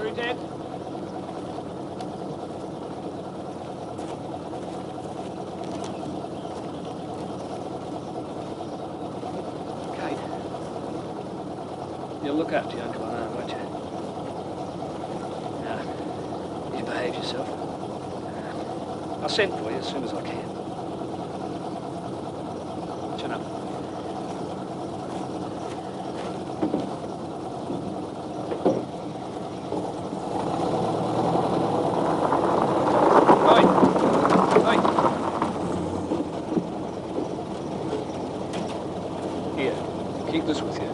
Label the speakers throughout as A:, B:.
A: Battery dead? Kate, you'll look after your uncle and Aunt, won't you? Now, you behave yourself. I'll send for you as soon as I can. Chin up. Keep this with you.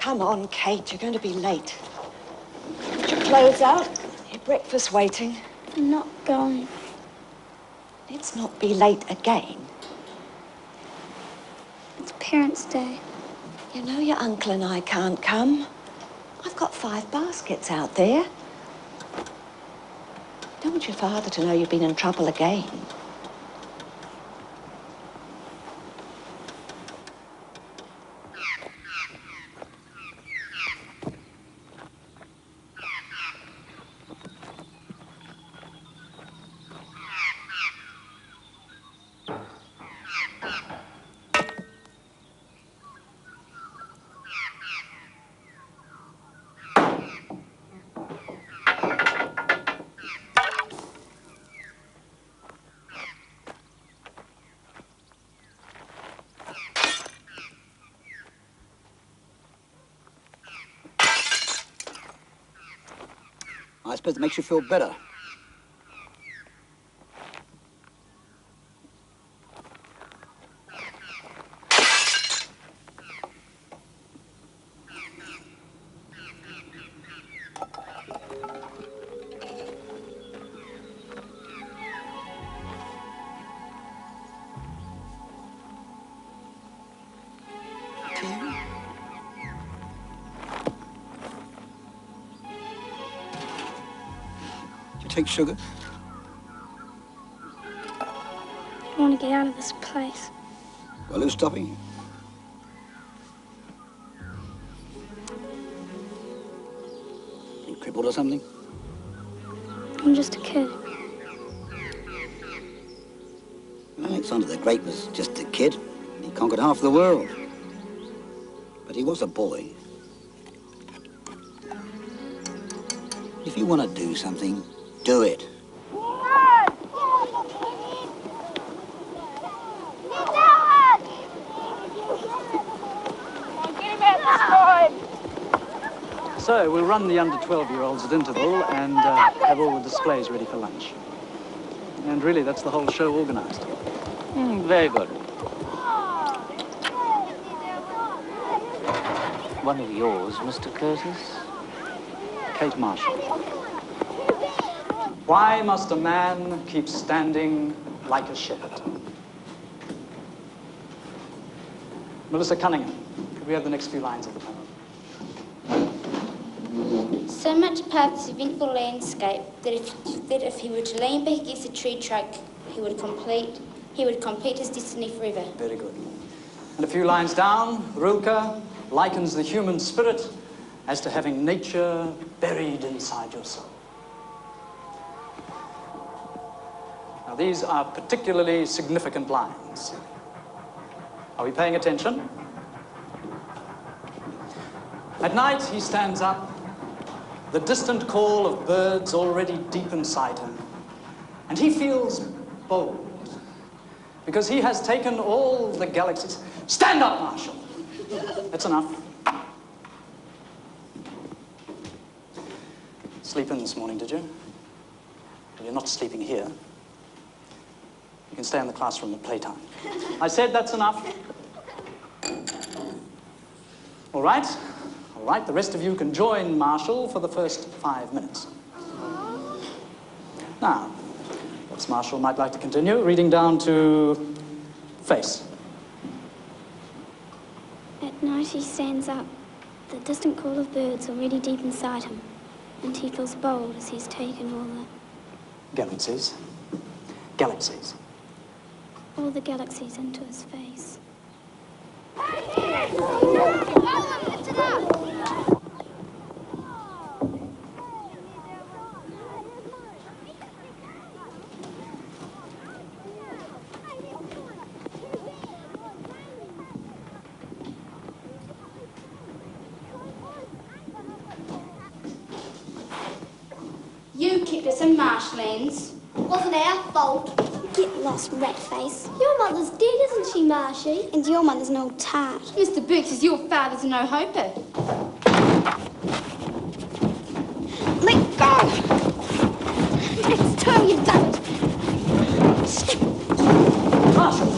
B: Come on, Kate, you're going to be late. Put your clothes out, your breakfast waiting.
C: I'm not going.
B: Let's not be late again.
C: It's Parents' Day.
B: You know your uncle and I can't come. I've got 5 baskets out there. Don't want your father to know you've been in trouble again.
D: I suppose it makes you feel better. Take sugar?
C: I want to get out of this place.
D: Well, who's stopping you? You crippled or something?
C: I'm just a kid.
D: Alexander the Great was just a kid. He conquered half the world. But he was a boy. If you want to do something, do it.
E: So, we'll run the under 12-year-olds at interval and have all the displays ready for lunch. And really, that's the whole show organized.
F: Very good. One of yours, Mr. Curtis?
E: Kate Marshall. Why must a man keep standing like a shepherd? Melissa Cunningham, could we have the next few lines of the poem?
C: So much purpose, eventful landscape that if he were to lean back against a tree trunk, he would complete his destiny forever.
E: Very good. And a few lines down, Rilke likens the human spirit as to having nature buried inside your soul. Now, these are particularly significant lines. Are we paying attention? At night, he stands up, the distant call of birds already deep inside him, and he feels bold, because he has taken all the galaxies. Stand up, Marshall! That's enough. Sleep in this morning, did you? Well, you're not sleeping here. You can stay in the classroom at playtime. I said that's enough. All right, the rest of you can join Marshall for the first 5 minutes. Now, perhaps Marshall might like to continue, reading down to Face.
G: At night he stands up, the distant call of birds already deep inside him, and he feels bold as he's taken all
E: Galaxies.
G: the galaxies into his face.
C: You kicked us in marshlands.
H: Wasn't our fault.
G: Get lost, rat face.
H: Your mother's dead, isn't she, Marshy?
G: And your mother's an old tart.
C: Mr. Burke says your father's a no-hoper.
G: Let go! It's time you've done it.
E: Marshall!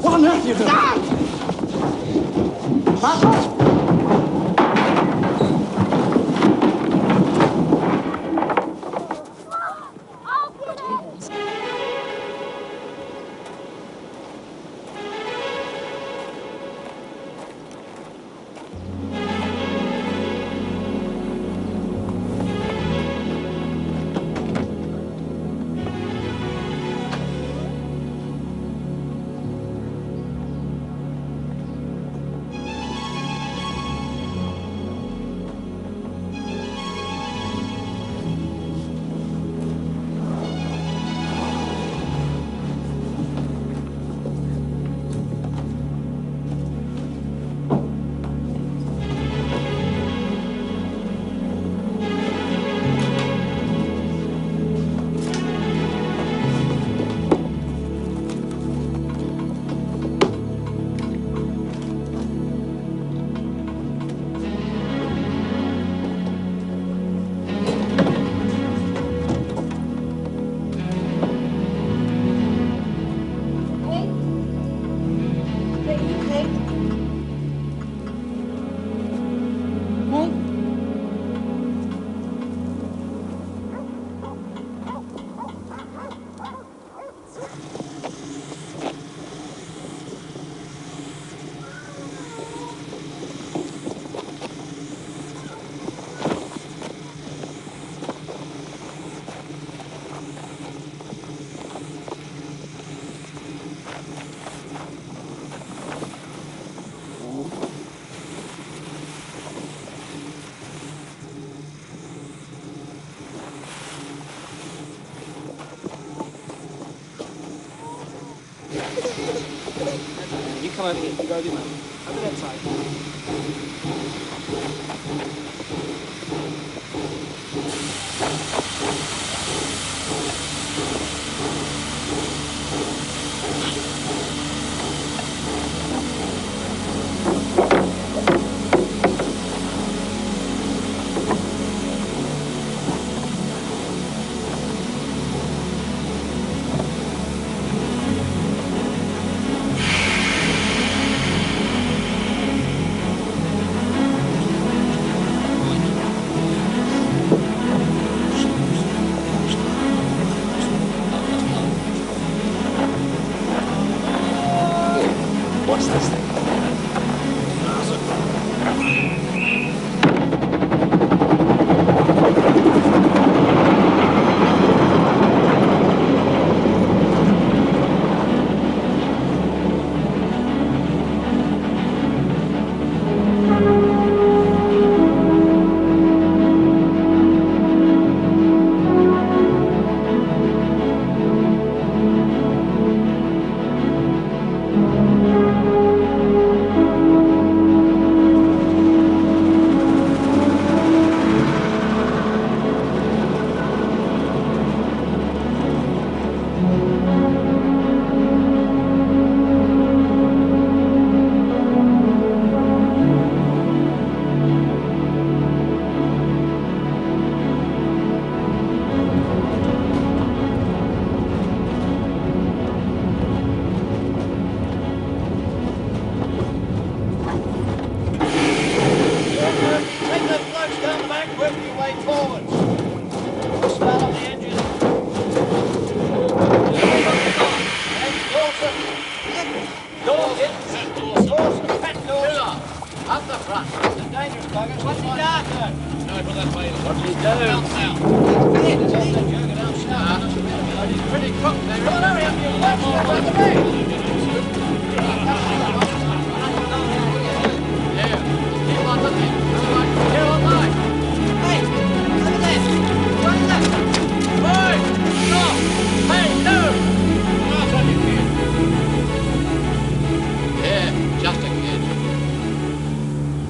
E: What on earth are you doing? Marshall!
A: You come over here. You go with your mum. Over that side. What's this thing?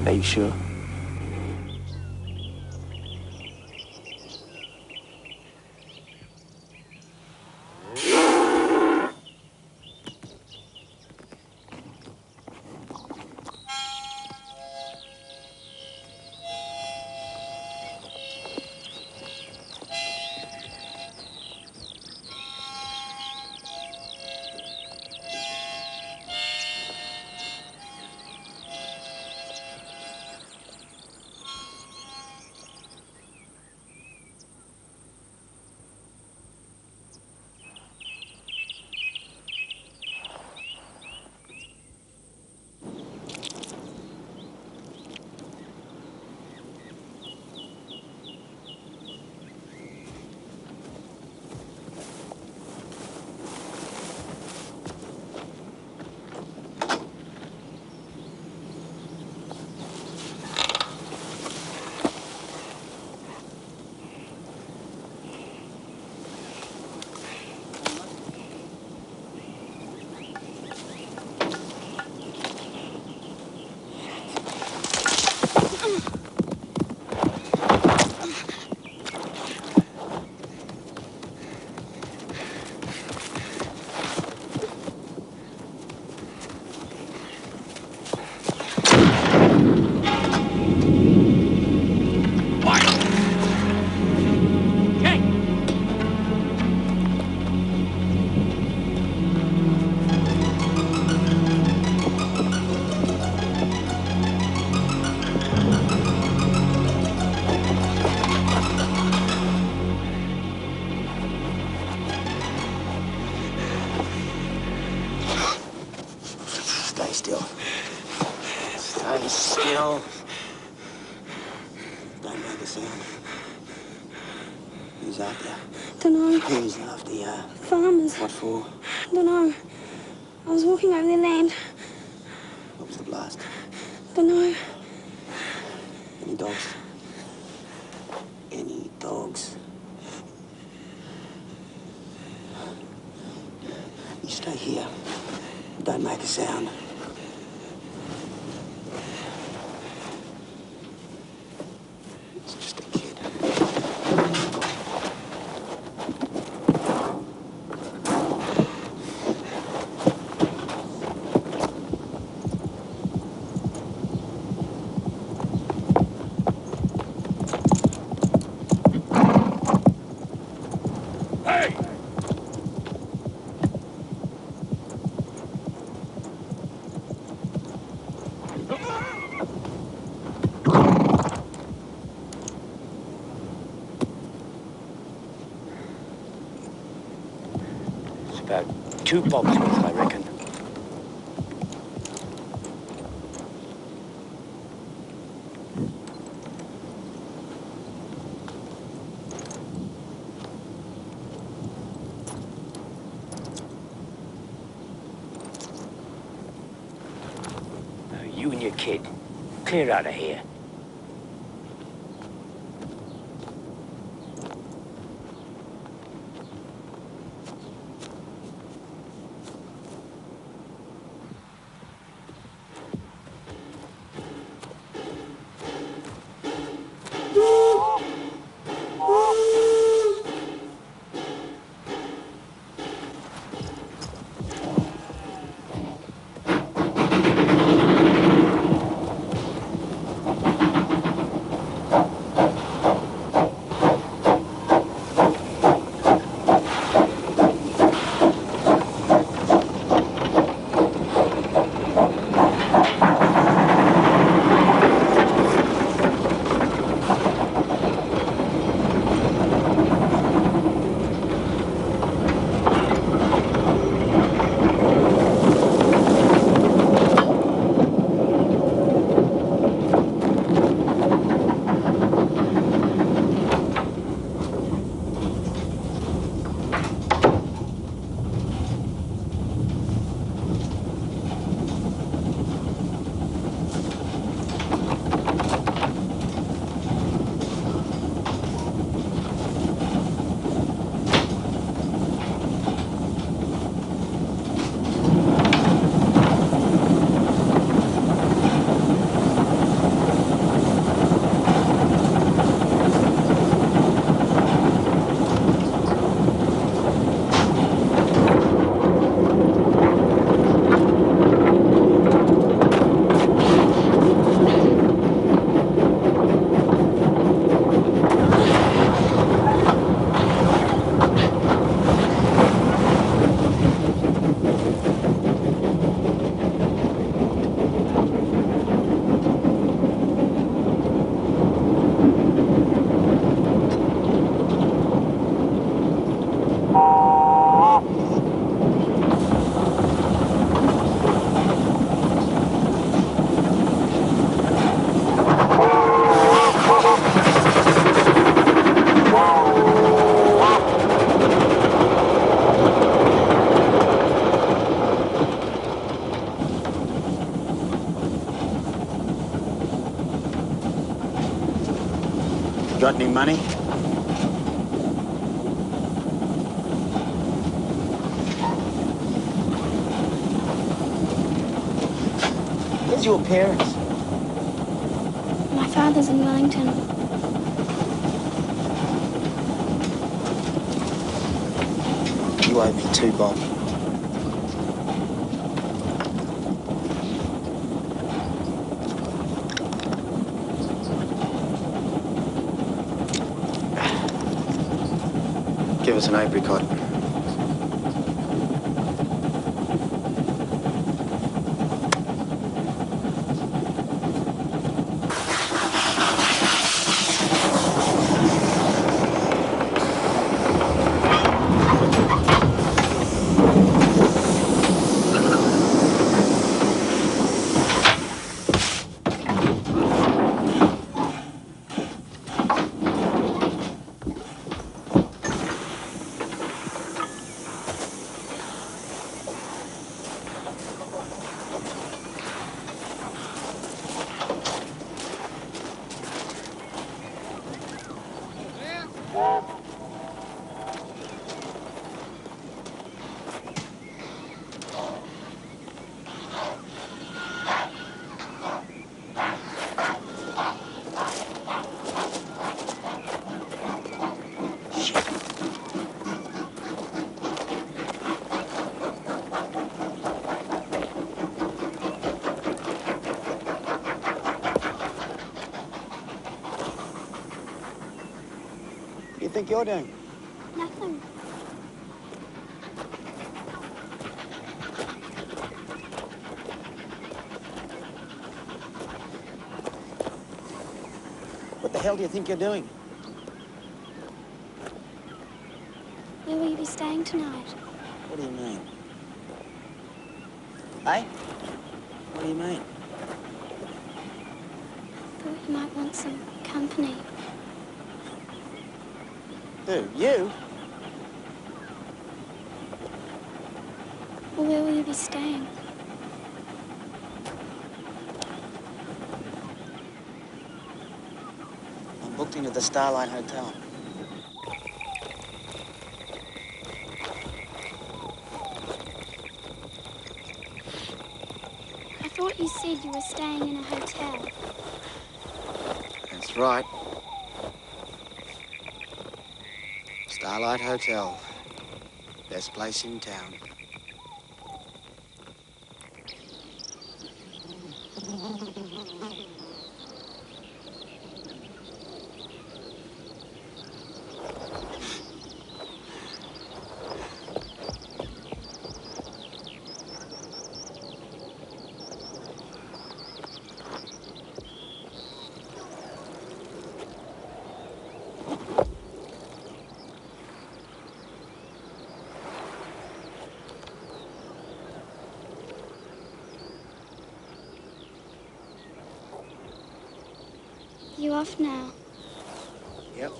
I: Are you sure? Stay still. Stay still. Don't make a sound. Who's out there?
G: Dunno.
I: Who's after you?
G: Farmers.
I: What for?
G: Dunno. I was walking over their land.
I: What was the blast?
G: Dunno.
I: Any dogs? Any dogs? You stay here. Don't make a sound. It's just a kid.
A: About 2 bobs worth, I reckon. Now, you and your kid, clear out of here.
I: got any money? Where's your parents?
G: My father's in Wellington.
I: You owe me 2 bob. Give us an apricot. What do you think you're doing?
G: Nothing.
I: What the hell do you think you're doing?
G: Where will you be staying tonight?
I: What do you mean? Hey? What do you mean?
G: Thought you might want some company.
I: Who? You?
G: Well, where will you be staying?
I: I'm booked into the Starlight Hotel.
G: I thought you said you were staying in a hotel.
I: That's right. Starlight Hotel. Best place in town.
G: You off now?
I: Yep.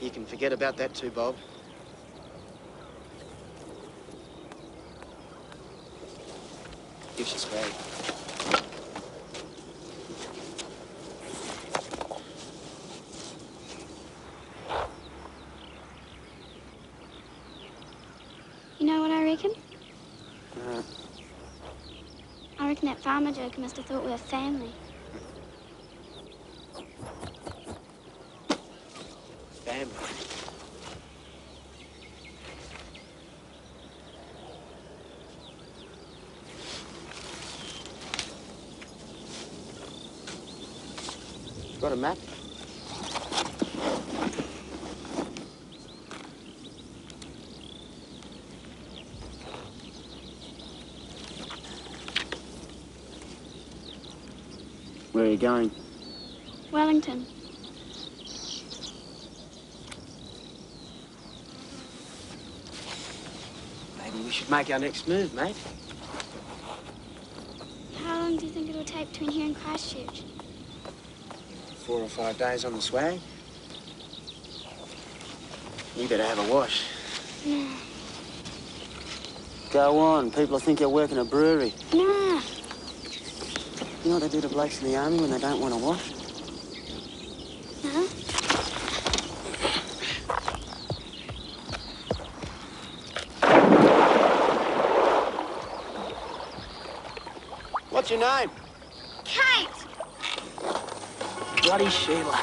I: You can forget about that too, Bob. Give your swag.
G: You know what I reckon?
I: No.
G: I reckon that farmer joker must have thought we were family.
I: Family. Got a map? Where are you going?
G: Wellington.
I: Maybe we should make our next move, mate.
G: How long do you think it'll take between here and Christchurch?
I: 4 or 5 days on the swag. You better have a wash.
G: No.
I: Go on. People will think you're working a brewery.
G: Nah.
I: You know what they do to blokes in the army when they don't want to wash?
G: No.
I: What's your name?
G: Kate!
I: Bloody Sheila.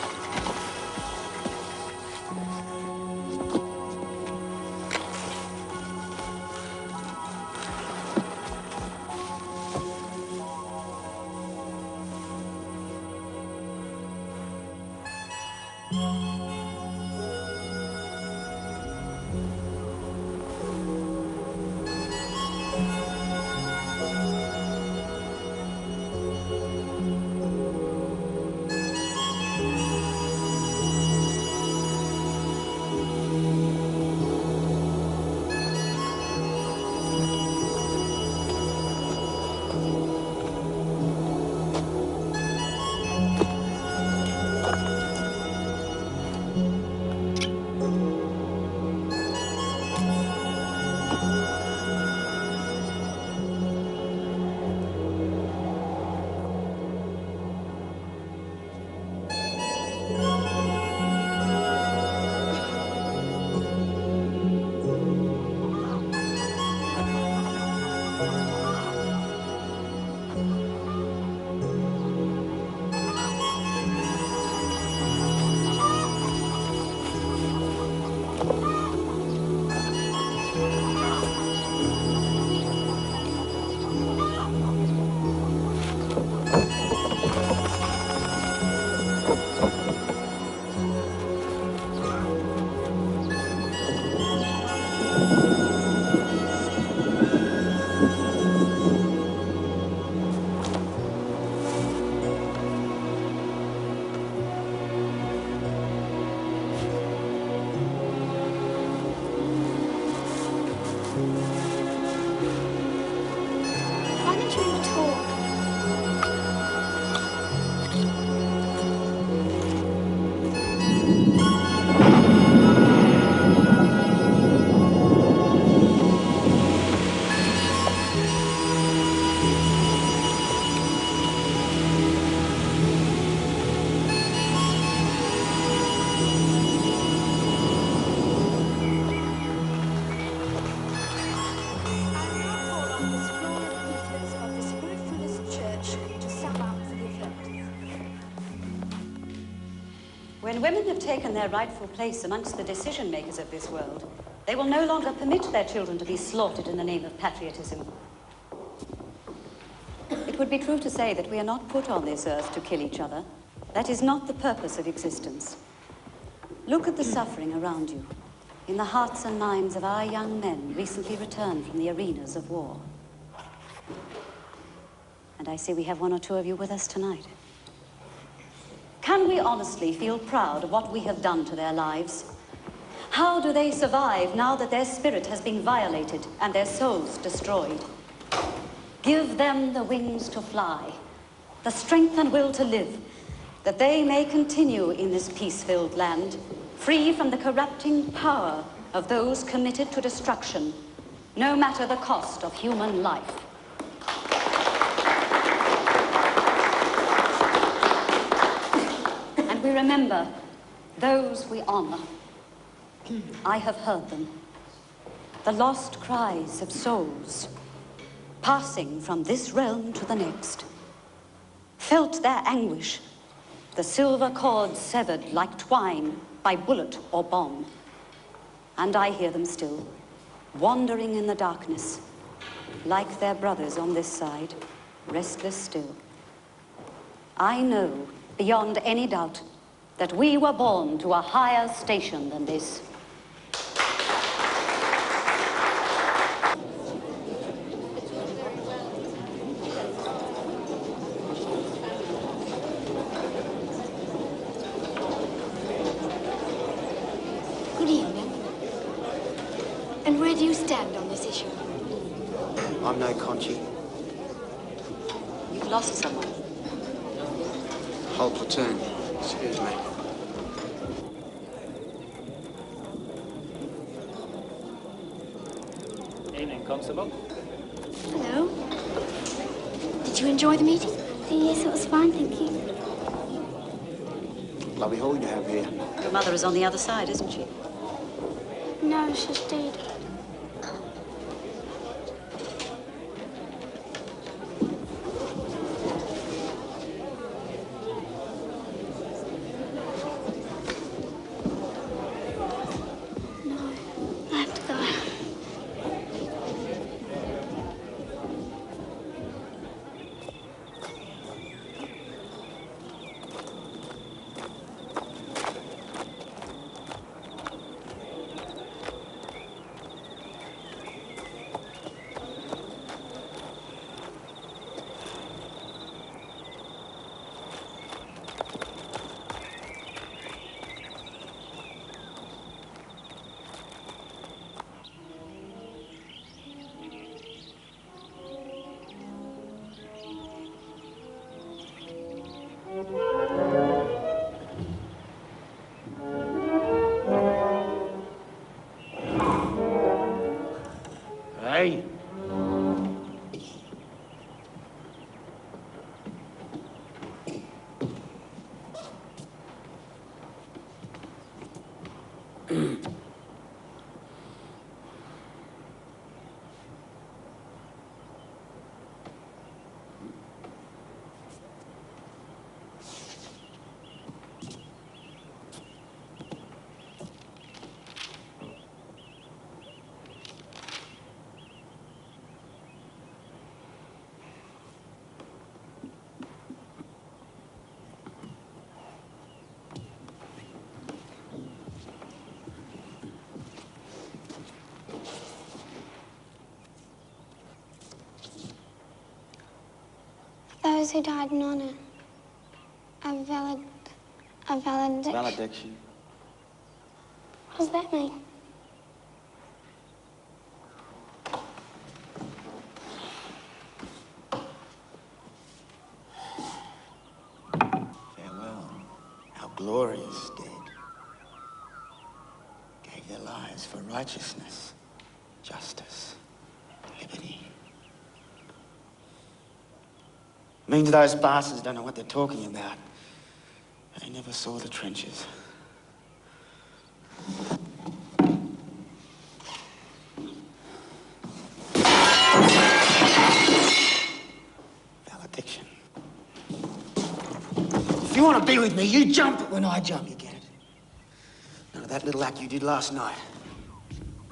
G: Why don't you ever talk?
J: When women have taken their rightful place amongst the decision makers of this world, they will no longer permit their children to be slaughtered in the name of patriotism. It would be true to say that we are not put on this earth to kill each other. That is not the purpose of existence. Look at the suffering around you, in the hearts and minds of our young men recently returned from the arenas of war. And I see we have one or two of you with us tonight. Can we honestly feel proud of what we have done to their lives? How do they survive now that their spirit has been violated and their souls destroyed? Give them the wings to fly, the strength and will to live, that they may continue in this peace-filled land, free from the corrupting power of those committed to destruction, no matter the cost of human life. And we remember those we honor. I have heard them, the lost cries of souls, passing from this realm to the next, felt their anguish, the silver cords severed like twine by bullet or bomb. And I hear them still, wandering in the darkness, like their brothers on this side, restless still. I know, beyond any doubt, that we were born to a higher station than this.
G: Good evening. And where do you stand on this issue?
I: I'm no Conchi.
J: You've lost someone.
I: Whole platoon. Excuse me.
F: Evening,
A: Constable.
G: Hello.
B: Did you enjoy the meeting?
G: Yes, it was fine, thank you.
K: Lovely hall you have here.
J: Your mother is on the other side, isn't she?
G: No, she's dead. No, I have to go.
K: Hey.
G: Those who died in honour. A valediction.
K: Valediction.
G: What does that mean?
K: Farewell. Our glorious dead gave their lives for righteousness, justice, liberty. Means those bastards don't know what they're talking about. They never saw the trenches. Valediction. If you want to be with me, you jump it when I jump, you get it? None of that little act you did last night.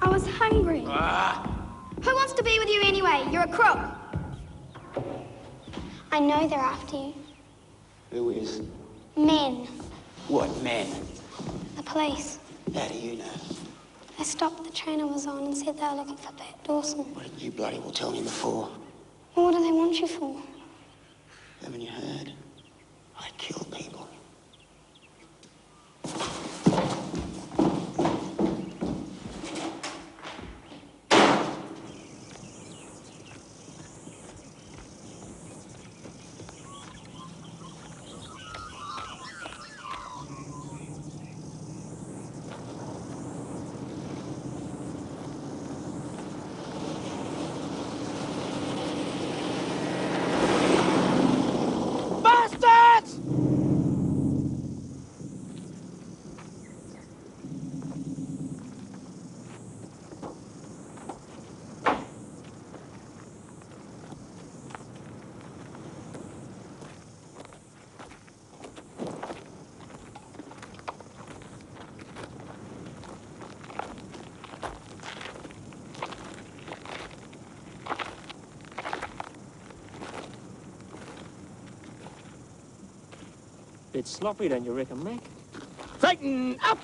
G: I was hungry.
H: Who wants to be with you anyway? You're a crook.
G: I know they're after you.
K: Who is?
G: Men.
K: What men?
G: The police.
K: How do you know?
G: They stopped the train I was on and said they were looking for Pat Dawson.
K: Why didn't you bloody well tell me before?
G: Well, what do they want you for?
K: Haven't you heard? I kill people.
A: Bit sloppy, don't you reckon, Mac?
K: Straighten up!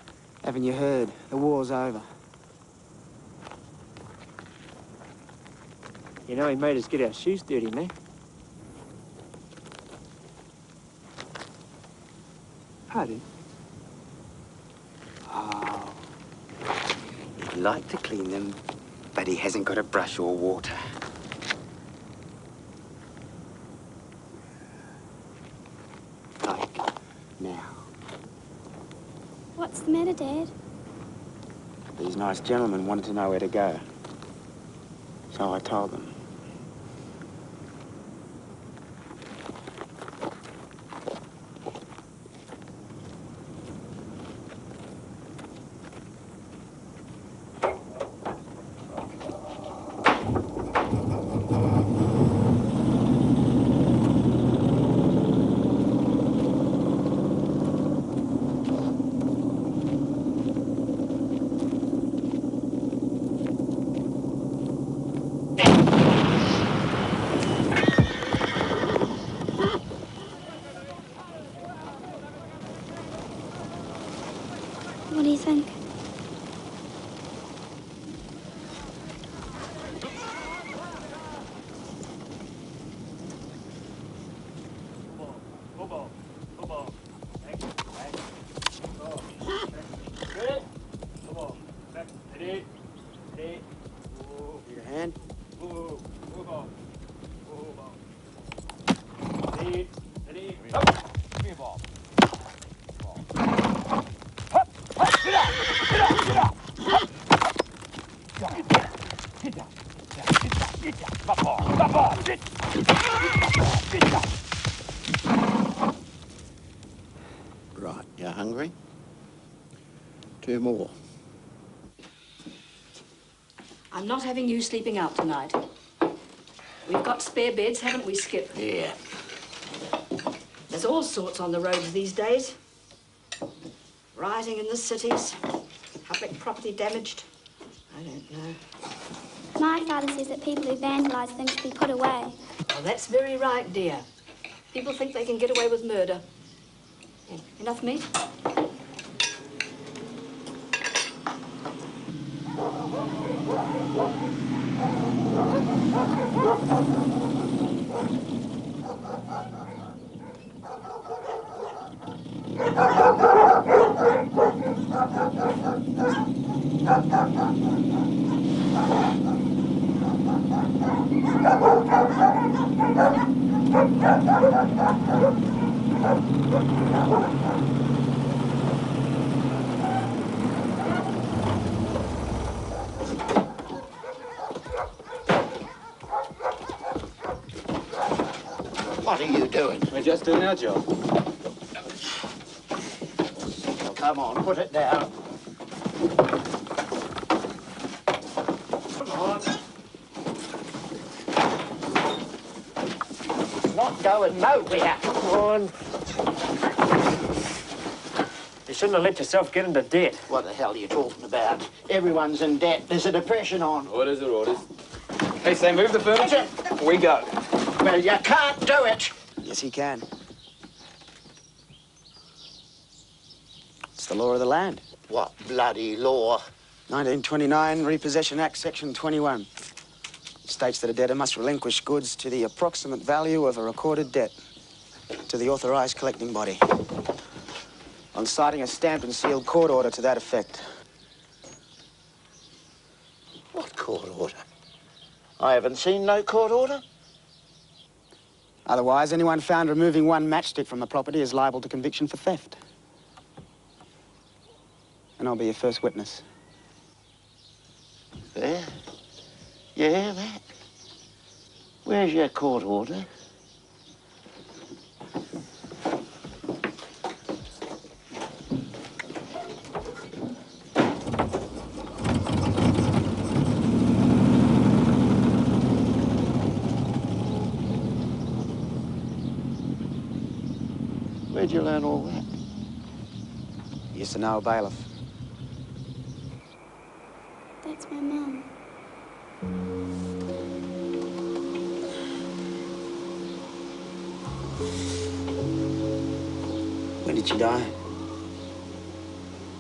K: Haven't you heard? The war's over.
A: You know he made us get our shoes dirty, Mac.
K: Pardon? Oh. He'd like to clean them, but he hasn't got a brush or water. Like now.
G: What's the matter, Dad?
K: These nice gentlemen wanted to know where to go. So I told them.
G: What do you think?
K: Your hand.
L: Right, you hungry? 2 more.
B: I'm not having you sleeping out tonight. We've got spare beds, haven't we, Skip?
L: Yeah.
B: There's all sorts on the roads these days. Rioting in the cities, public property damaged. I don't know.
G: My father says that people who vandalise things should be put away.
B: Well, that's very right, dear. People think they can get away with murder. Enough meat?
L: What are you doing?
K: We're just doing our job.
L: Well, come on, put it down. Come on. It's not going nowhere.
A: Come on. You shouldn't have let yourself get into debt.
L: What the hell are you talking about? Everyone's in debt. There's a depression on.
M: Orders are orders. Hey, Sam, move the furniture. We go.
L: Well, you can't do it.
K: Yes, he can. It's the law of the land.
L: What bloody law?
K: 1929 Repossession Act, Section 21. It states that a debtor must relinquish goods to the approximate value of a recorded debt to the authorised collecting body on citing a stamped and sealed court order to that effect.
L: What court order? I haven't seen no court order.
K: Otherwise, anyone found removing one matchstick from the property is liable to conviction for theft. And I'll be your first witness.
L: There? You hear that? Where's your court order? Where'd you learn all that?
K: Used to know a bailiff.
G: That's my mum.
K: When did she die?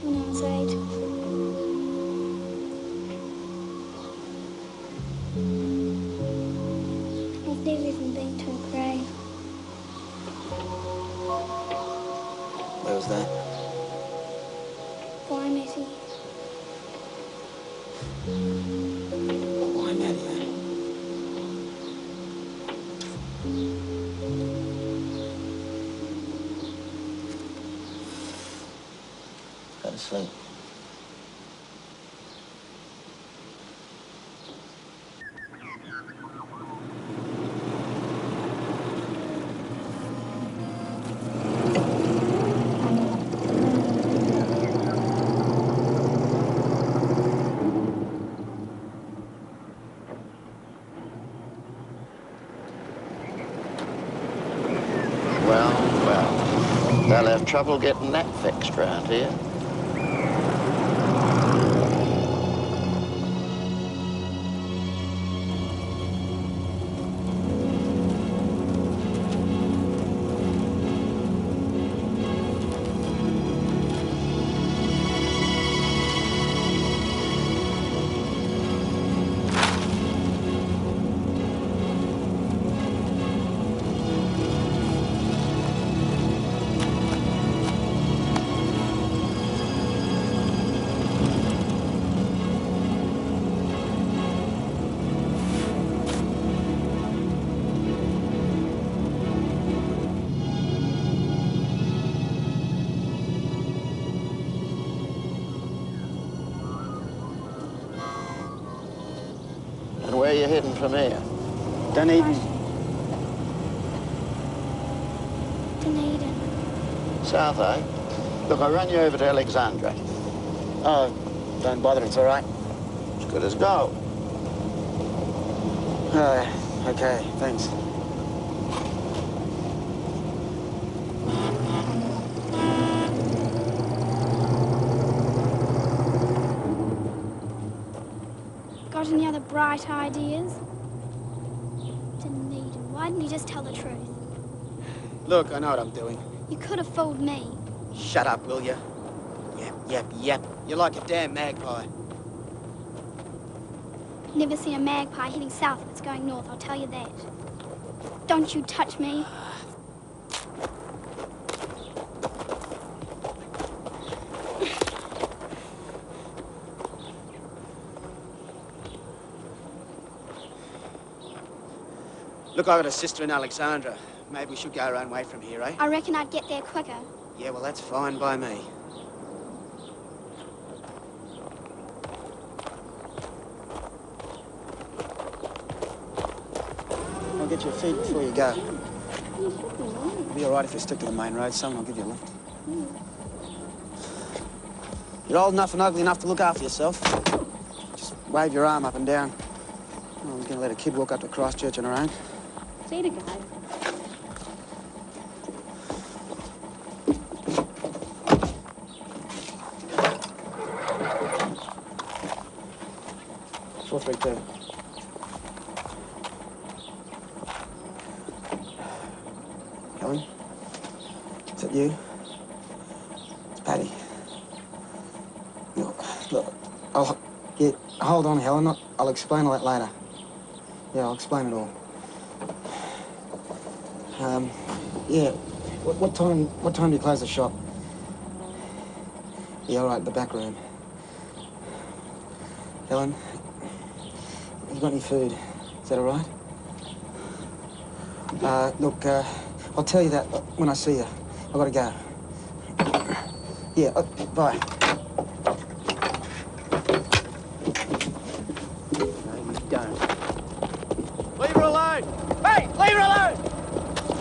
G: When I was 8. I've never even been to a grave.
K: Where was that?
G: Waimatty.
K: Why, Matty, eh?
L: Go to sleep. trouble getting that fixed round here. And where are you heading from here?
K: Dunedin.
G: Dunedin.
L: South, eh? Look, I'll run you over to Alexandra.
K: Oh, don't bother, it's all right.
L: As good as gold.
K: Okay, thanks.
G: Got any other bright ideas? Dunedin. Why didn't you just tell the truth?
K: Look, I know what I'm doing.
G: You could have fooled me.
K: Shut up, will you? Yep. You're like a damn magpie.
G: Never seen a magpie heading south if it's going north, I'll tell you that. Don't you touch me.
K: Look, I've got a sister in Alexandra. Maybe we should go our own way from here, eh?
G: I reckon I'd get there quicker.
K: Yeah, well, that's fine by me. I'll get you a feed before you go. It'll be all right if you stick to the main road. Someone will give you a lift. You're old enough and ugly enough to look after yourself. Just wave your arm up and down. I was going to let a kid walk up to Christchurch on her own.
J: Later, guys.
K: Four, 3, 2. Helen? Is that you? It's Paddy. Look, hold on, Helen. I'll explain all that later. Yeah, I'll explain it all. Yeah. What time do you close the shop? Yeah, all right, the back room. Helen, have you got any food? Is that all right? Look, I'll tell you that when I see you. I've got to go. Yeah, bye. No, you don't. Leave her alone! Hey, leave her alone!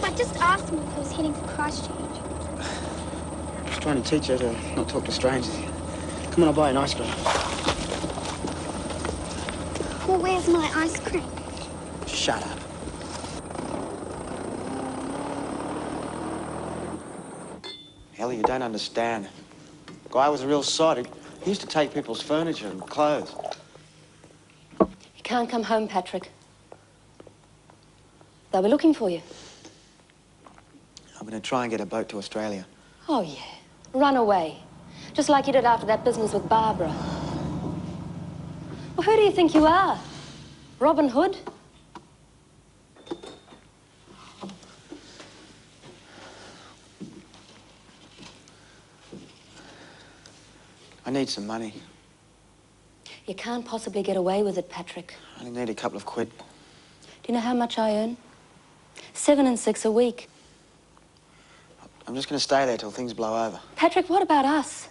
G: I just asked him if he was heading for Christchurch.
K: I was trying to teach her to not talk to strangers. Come on, I'll buy an ice cream.
G: Well, where's my ice cream?
K: Shut up. Ellie, you don't understand. The guy was a real sod. He used to take people's furniture and clothes.
J: You can't come home, Patrick. They'll be looking for you.
K: I'm going to try and get a boat to Australia.
J: Oh, yeah. Run away. Just like you did after that business with Barbara. Well, who do you think you are? Robin Hood?
K: I need some money.
J: You can't possibly get away with it, Patrick.
K: I only need a couple of quid.
J: Do you know how much I earn? 7 and 6 a week.
K: I'm just going to stay there till things blow over.
J: Patrick, what about us?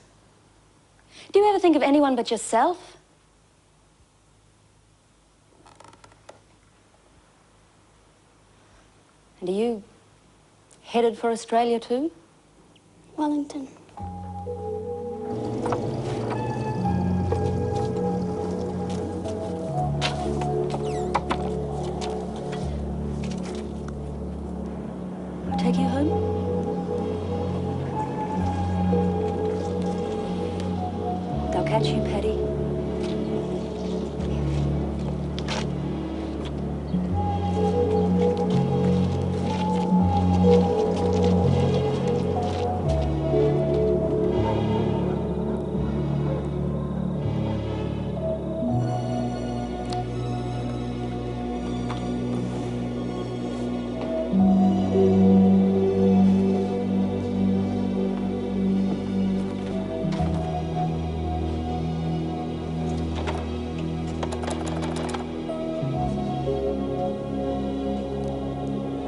J: Do you ever think of anyone but yourself? And are you headed for Australia too?
G: Wellington.
J: I'll take you home? pet you, Petty?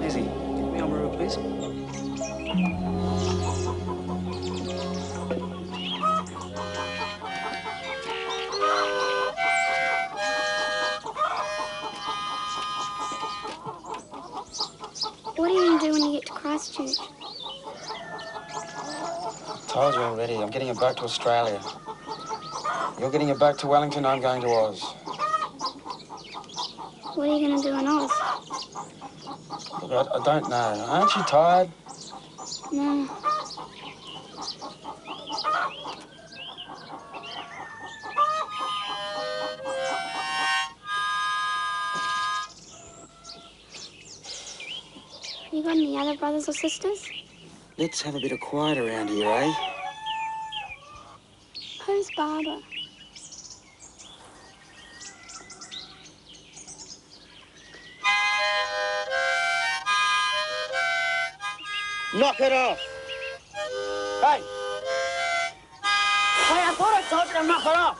A: Lizzie, give me Oamaru, please.
G: What are you going to do when you get to Christchurch?
K: Told you already, I'm getting a boat to Australia. You're getting a boat to Wellington, I'm going to Oz.
G: What are you going to do in Oz?
K: Look, I don't know. Aren't you tired?
G: No. You got any other brothers or sisters?
K: Let's have a bit of quiet around here, eh?
G: Who's Barbara?
L: Knock it off! Hey! Hey, I thought I told you to knock it off!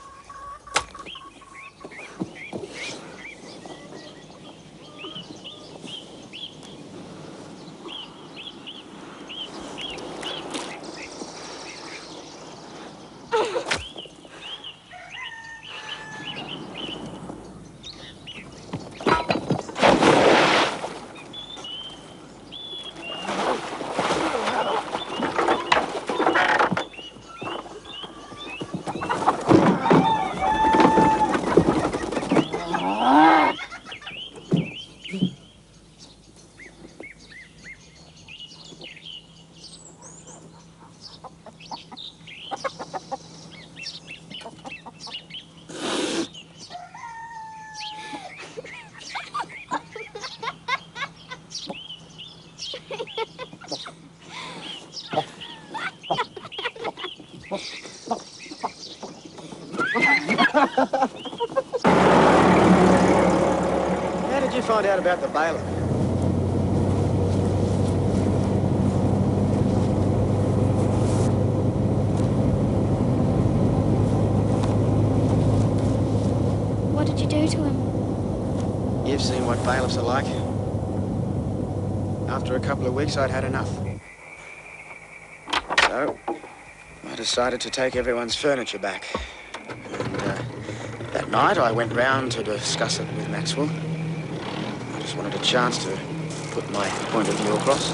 K: How did you find out about the bailiff?
G: What did you do to him?
K: You've seen what bailiffs are like. After a couple of weeks, I'd had enough. So, I decided to take everyone's furniture back. And that night, I went round to discuss it with Maxwell. I just wanted a chance to put my point of view across.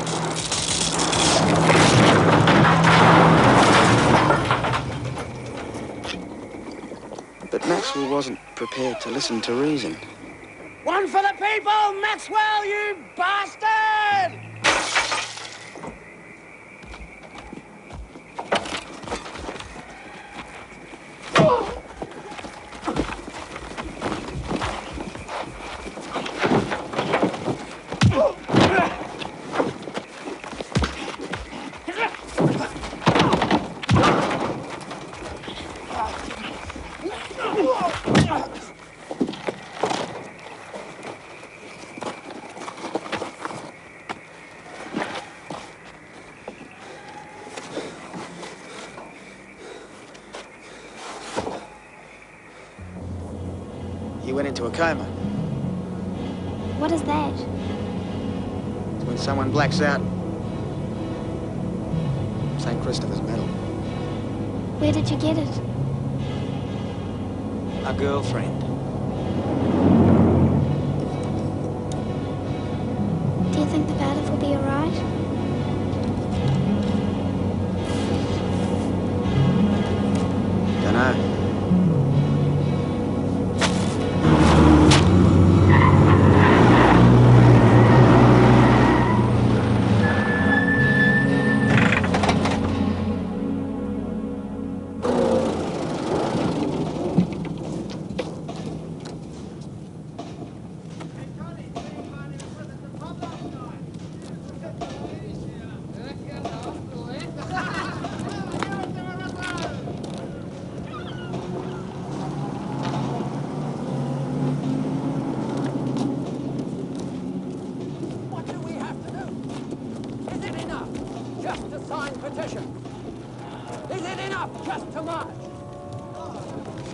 K: But Maxwell wasn't prepared to listen to reason.
L: One for the people, Maxwell, you bastard!
K: He went into a coma.
G: What is that?
K: It's when someone blacks out. St. Christopher's medal.
G: Where did you get it?
K: A girlfriend.
G: Do you think the bailiff will be all right?
K: Dunno.
N: to march.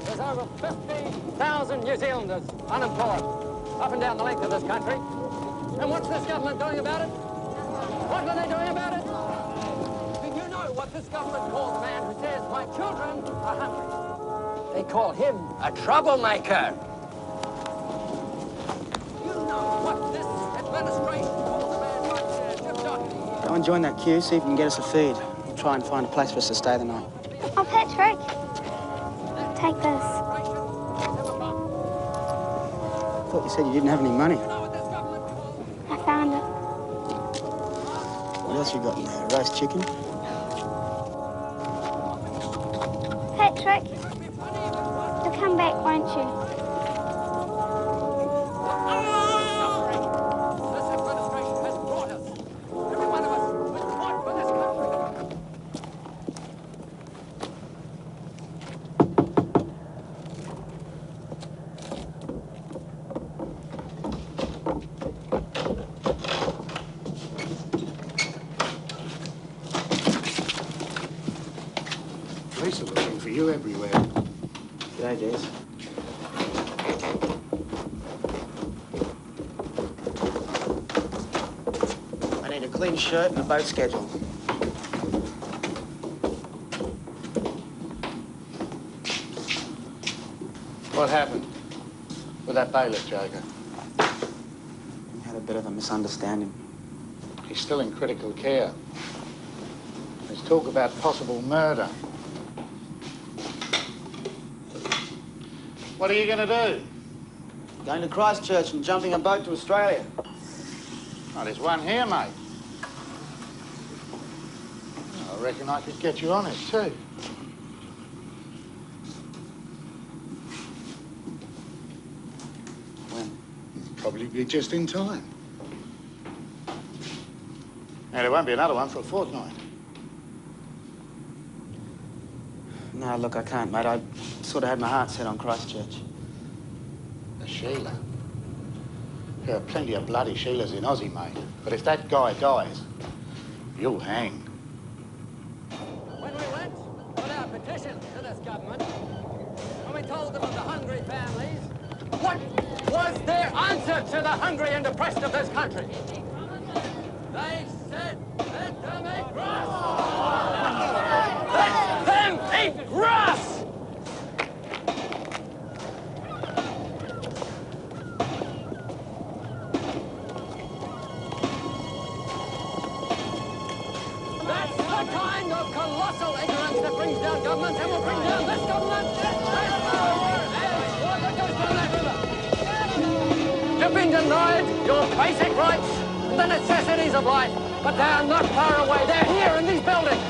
N: There's over 50,000 New Zealanders unemployed up and down the length of this country. And what's this government doing about it? What are they doing about it? Do you know what this government calls a man who says, my children are hungry? They call him a troublemaker. You know what this administration calls a man like Jim Doherty.
K: Go and join that queue, see if you can get us a feed. We'll try and find a place for us to stay the night.
G: Oh, Patrick. Take this.
K: I thought you said you didn't have any money.
G: I found it.
K: What else you got in there? Roast chicken?
G: Patrick. You'll come back, won't you?
O: Police are looking for you everywhere.
K: G'day, Des. I need a clean shirt and a boat schedule.
O: What happened with that bailiff, Joker?
K: We had a bit of a misunderstanding.
O: He's still in critical care. There's talk about possible murder. What are you going to do?
K: Going to Christchurch and jumping a boat to Australia.
O: Oh, there's one here, mate. I reckon I could get you on it, too.
K: When?
O: Probably be just in time. And there won't be another one for a fortnight.
K: No, look, I can't, mate. I sort of had my heart set on Christchurch.
O: The Sheila. There are plenty of bloody Sheilas in Aussie, mate. But if that guy dies, you'll hang.
N: When we went with our petition to this government, when we told them of the hungry families, what was their answer to the hungry and depressed of this country? They said, let them eat grass! Let them eat grass! That's the kind of colossal ignorance that brings down governments and will bring down this government. You've been denied your basic rights, the necessities of life, but they are not far away. They're here in these buildings.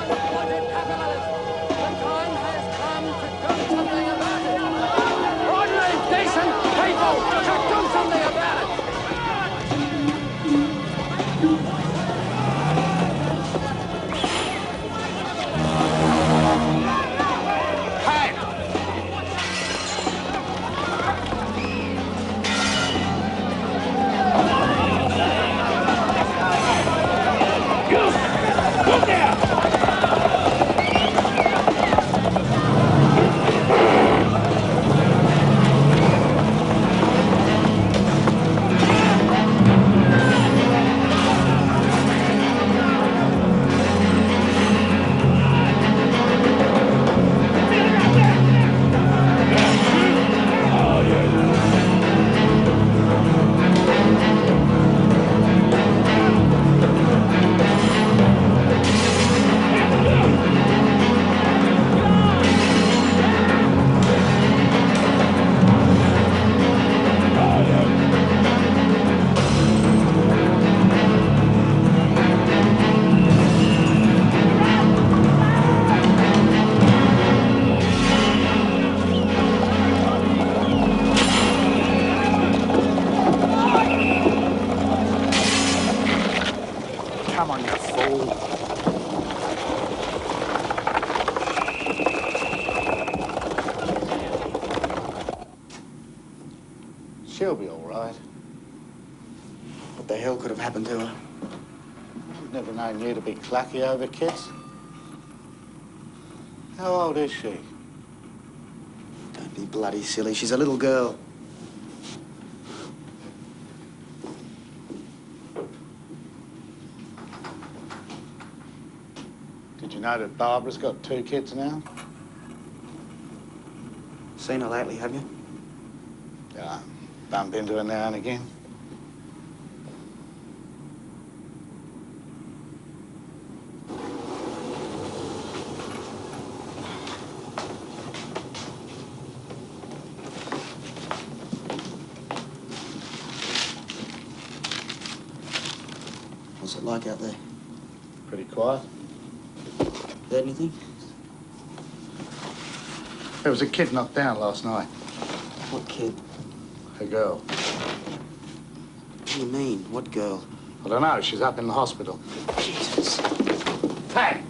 N: Unwanted capitalism. The time has come to do something about it. Ordinary, decent people should do something about it.
O: Come on, you fool. She'll be all right.
K: What the hell could have happened to her?
O: I've never known you to be clucky over kids. How old is she?
K: Don't be bloody silly. She's a little girl.
O: Did you know that Barbara's got 2 kids now?
K: Seen her lately, have you?
O: Yeah, bump into her now and again.
K: What's it like out there?
O: Pretty quiet.
K: Heard anything?
O: There was a kid knocked down last night.
K: What kid?
O: A girl.
K: What do you mean? What girl?
O: I don't know. She's up in the hospital.
K: Jesus.
O: Hey!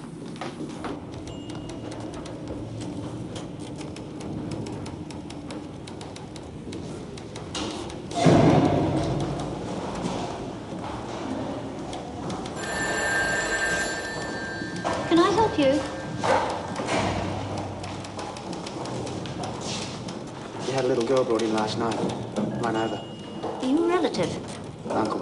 J: Can I help you?
K: You had a little girl brought in last night. Run over.
J: Are you a relative?
K: Uncle.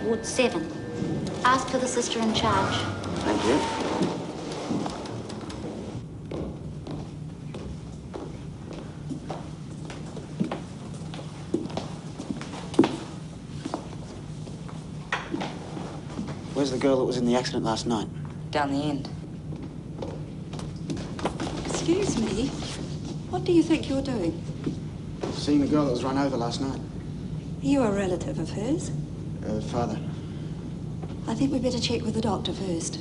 J: Ward 7. Ask for the sister in charge.
K: Thank you. Where's the girl that was in the accident last night?
P: Down the end.
B: Excuse me. What do you think you're doing?
K: Seeing the girl that was run over last night.
B: Are you a relative of hers?
K: Father.
B: I think we better check with the doctor first.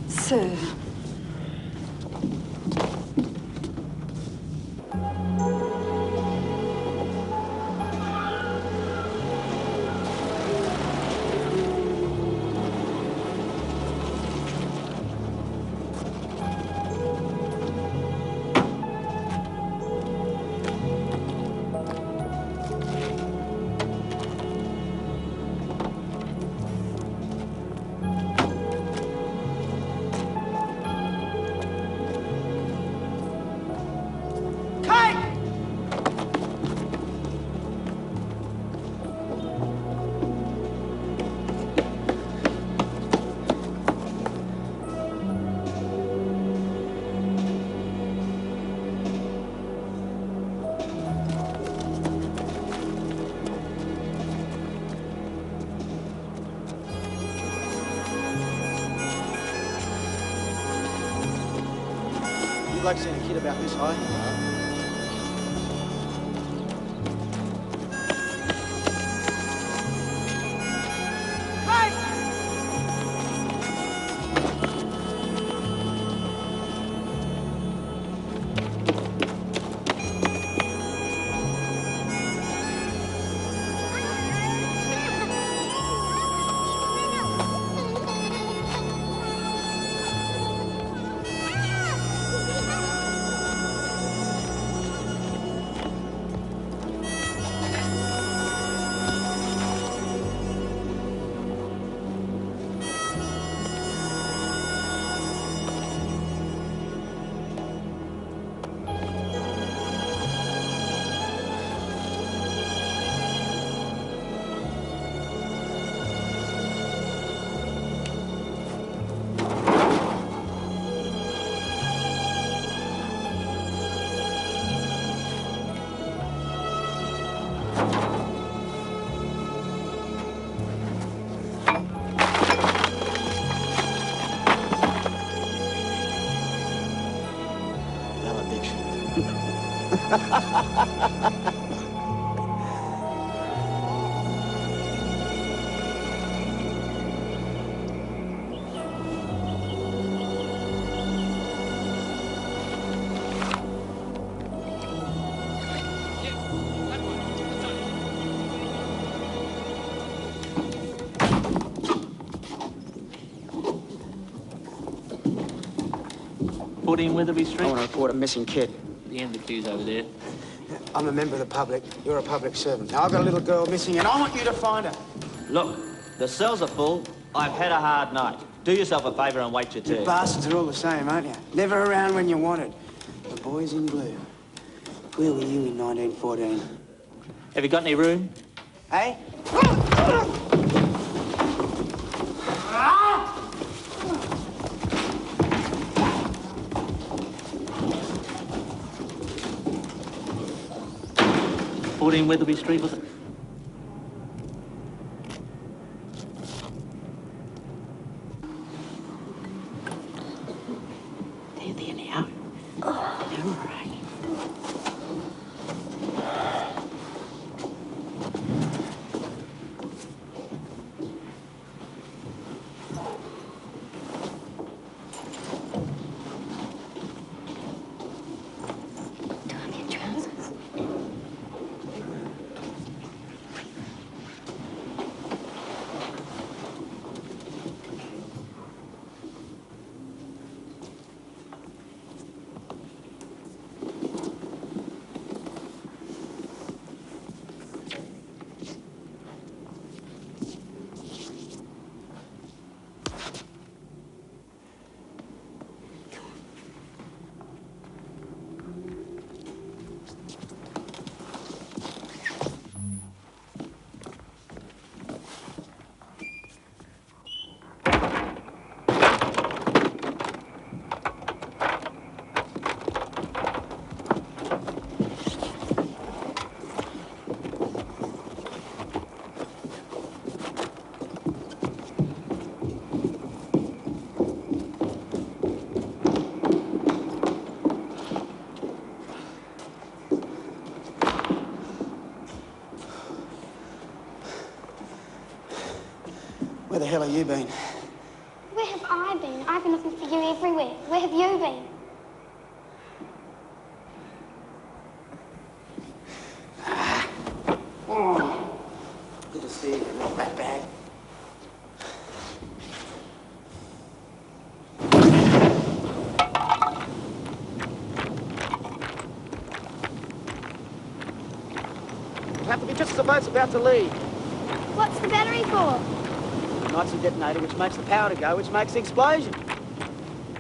B: Sir.
K: You'd like to see a kid about this high?
F: Witherby Street?
K: I want to report a missing kid.
F: the end of the queue's over there.
K: I'm a member of the public. You're a public servant. Now, I've got a little girl missing, and I want you to find her.
P: Look, the cells are full. I've had a hard night. Do yourself a favour and wait your turn.
K: You bastards are all the same, aren't you? Never around when you wanted. The boys in blue. Where were you in 1914?
P: Have you got any room?
K: Hey?
P: 14 Weatherby Street, was it?
I: There now. Oh, all right.
K: Where the hell have you been?
H: Where have I been? I've been looking for you everywhere. Where have you been?
K: Oh, good to see you, little rat bag. It'll have to be just as the boat's about to leave.
H: What's the battery for?
K: Ignites the detonator, which makes the powder go, which makes the explosion.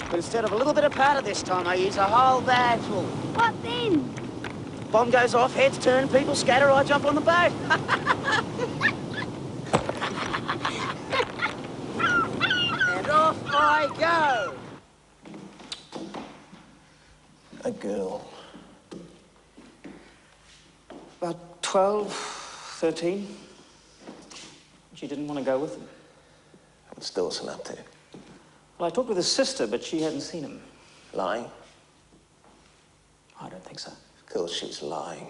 K: But instead of a little bit of powder this time, I use a whole bag full.
H: What then?
K: Bomb goes off, heads turn, people scatter, I jump on the boat. And off I go.
A: A girl.
E: About 12, 13. She didn't want to go with him.
A: What's Dawson up to?
E: Well, I talked with his sister, but she hadn't seen him.
A: Lying?
E: I don't think so.
A: Of course she's lying.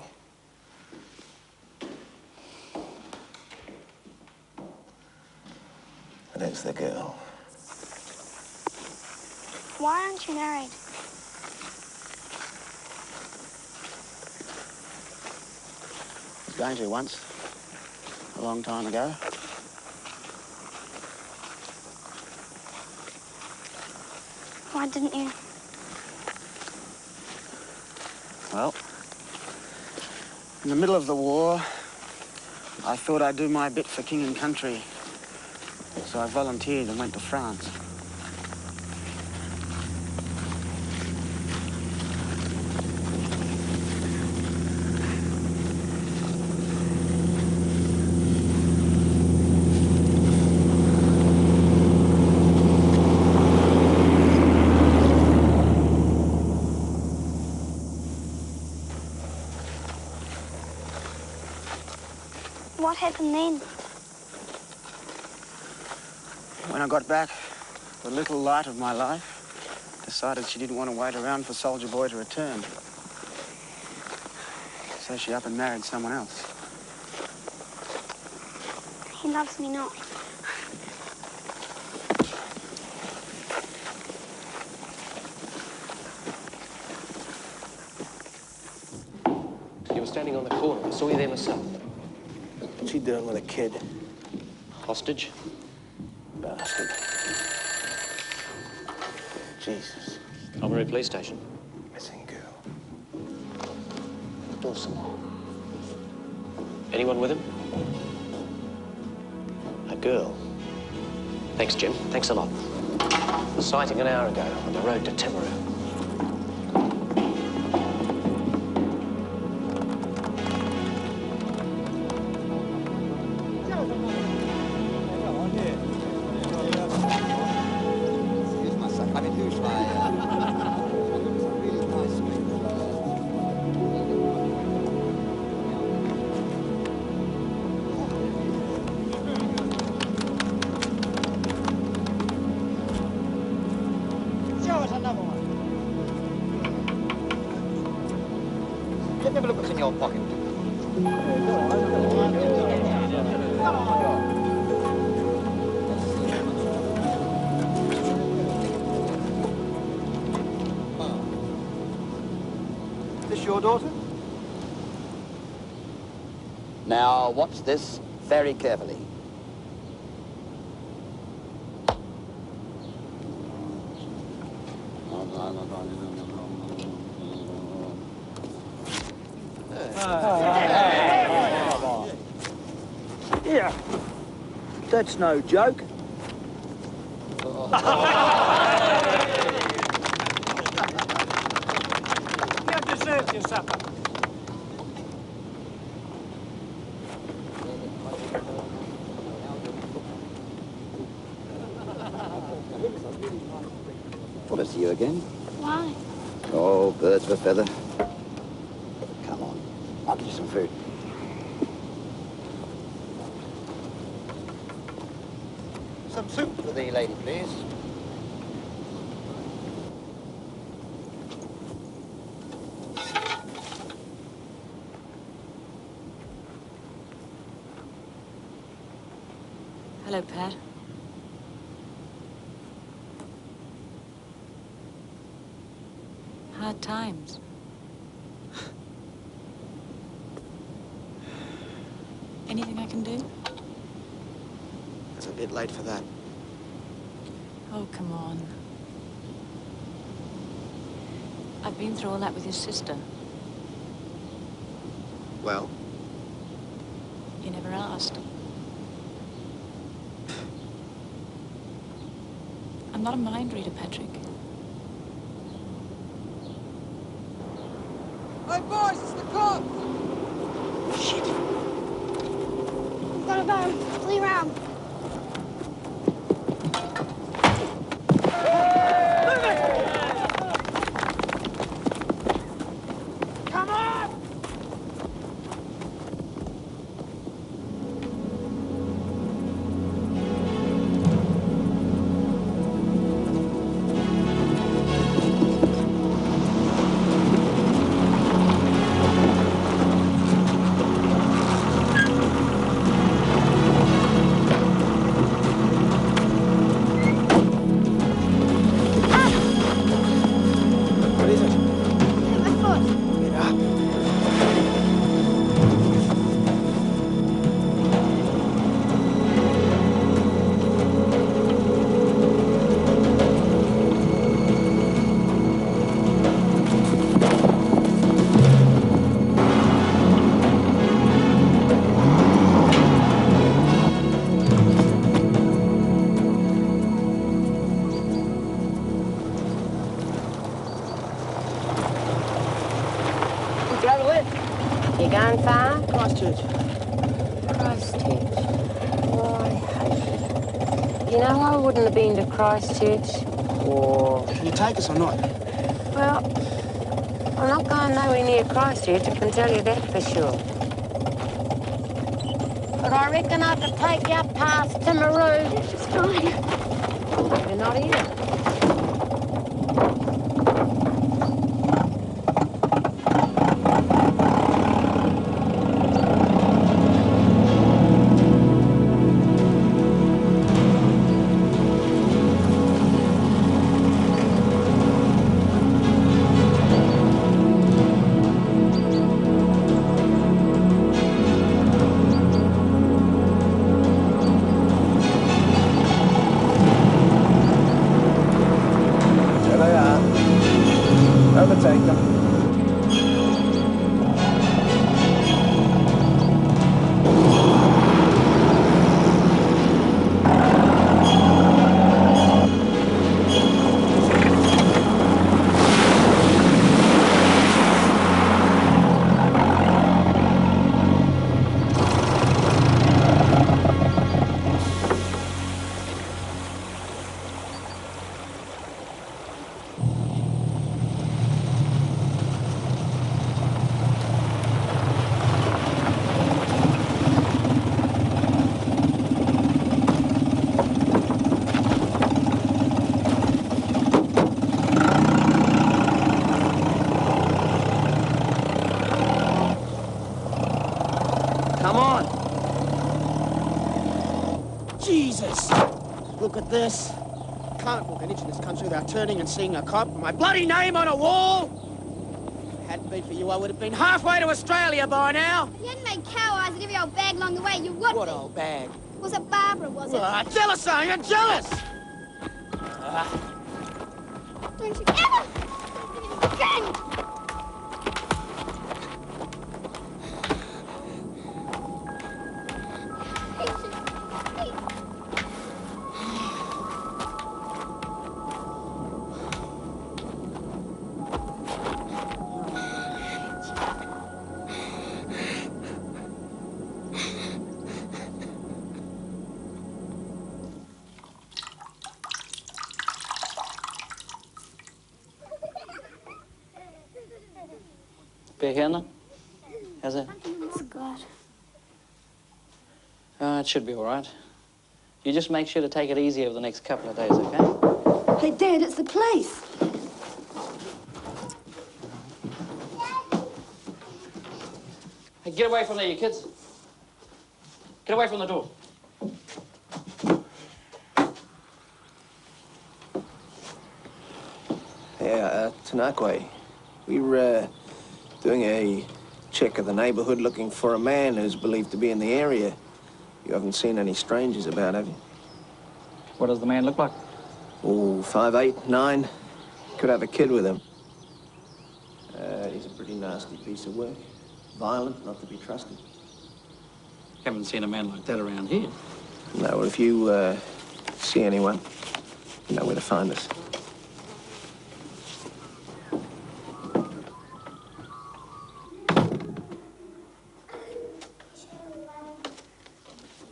A: And who's the girl?
H: Why aren't you married?
K: I was going to once. A long time ago.
H: Why didn't you?
K: Well, in the middle of the war, I thought I'd do my bit for king and country. So I volunteered and went to France.
H: What happened then?
K: When I got back, the little light of my life decided she didn't want to wait around for Soldier Boy to return. So she up and married someone else.
H: He loves me not.
A: You were standing on the corner. I saw you there myself. What's she doing with a kid? Hostage? Bastard. Jesus.
F: Albury Police Station.
A: Missing girl. Dawson. Anyone with him? A girl. Thanks, Jim. Thanks a lot. A sighting an hour ago on the road to Timaru.
Q: Let me have a look what's in your pocket. Is this your daughter?
D: Now, watch this very carefully.
Q: Yeah, that's no joke.
N: You deserved your supper.
D: Want to see you again?
G: Why?
D: Oh, birds of a feather. Come on, I'll get you some food.
Q: Some soup for the lady, please.
J: Hello, Pat. Hard times. Anything I can do?
K: It's a bit late for that.
J: Oh, come on. I've been through all that with your sister.
K: Well?
J: You never asked. I'm not a mind reader, Patrick.
N: Hey, boys, it's the cops!
K: Shit.
H: We've got to go. Flee round.
N: Come on!
K: What is it?
H: My foot.
K: Get up.
R: You going far?
K: Christchurch.
R: Christchurch. Oh, I hate it. You know, I wouldn't have been to Christchurch. Or...
K: Can you take us or not?
R: Well, I'm not going nowhere near Christchurch, I can tell you that for sure. But I reckon I could take you up past Timaru.
H: It's fine.
R: You're not here.
K: Look at this. Can't walk an inch in this country without turning and seeing a cop with my bloody name on a wall. If it hadn't been for you, I would have been halfway to Australia by now.
H: You hadn't made cow eyes at every old bag along the way, you would.
K: What old bag?
H: Was it Barbara, was it?
K: Ah, jealous, are you? Jealous!
H: Don't you ever do it again!
F: Beer here now? How's that?
G: It's good.
F: It should be all right. You just make sure to take it easy over the next couple of days, okay?
B: Hey, Dad, it's the police.
F: Hey, get away from there, you kids. Get away from the door.
A: Yeah, Tanakwe. We're doing a check of the neighborhood looking for a man who's believed to be in the area. You haven't seen any strangers about, have you?
E: What does the man look like?
A: Oh, 5'8", 9. Could have a kid with him. He's a pretty nasty piece of work. Violent, not to be trusted.
E: Haven't seen a man like that around here.
A: No, well, if you see anyone, you know where to find us.